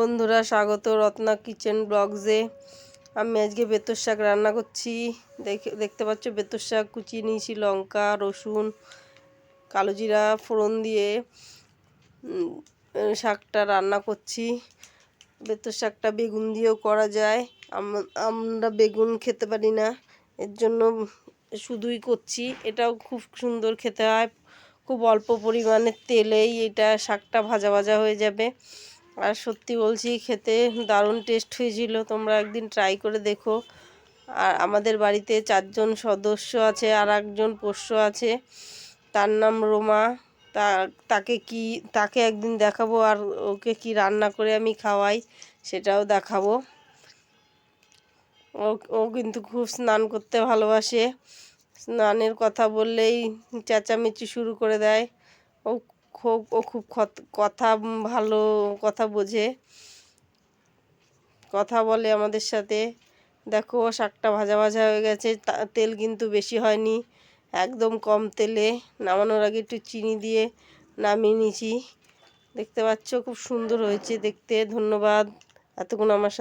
বন্ধুরা, স্বাগত রত্না কিচেন ব্লগসে। আমি আজকে বেতর শাক রান্না করছি। দেখতে পাচ্ছ বেতর শাক কুচিয়ে নিয়েছি, লঙ্কা রসুন কালো জিরা ফোড়ন দিয়ে শাকটা রান্না করছি। বেতর শাকটা বেগুন দিয়েও করা যায়, আমরা বেগুন খেতে পারি না, এর জন্য শুধুই করছি। এটাও খুব সুন্দর খেতে হয়, খুব অল্প পরিমাণে তেলেই এটা শাকটা ভাজা ভাজা হয়ে যাবে। আর সত্যি বলছি, খেতে দারুণ টেস্ট হয়েছিল, তোমরা একদিন ট্রাই করে দেখো। আর আমাদের বাড়িতে 4 জন সদস্য আছে, আর একজন পোষ্য আছে, তার নাম রোমা। তাকে একদিন দেখাবো, আর ওকে কি রান্না করে আমি খাওয়াই সেটাও দেখাবো। ও কিন্তু খুব স্নান করতে ভালোবাসে, স্নানের কথা বললেই চেঁচামেচি শুরু করে দেয়। ও খুব ভালো কথা বোঝে, কথা বলে আমাদের সাথে। দেখো শাকটা ভাজা ভাজা হয়ে গেছে, তেল কিন্তু বেশি হয়নি, একদম কম তেলে। নামানোর আগে একটু চিনি দিয়ে নামিয়ে নিয়েছি। দেখতে পাচ্ছ খুব সুন্দর হয়েছে দেখতে। ধন্যবাদ এতক্ষণ আমার সাথে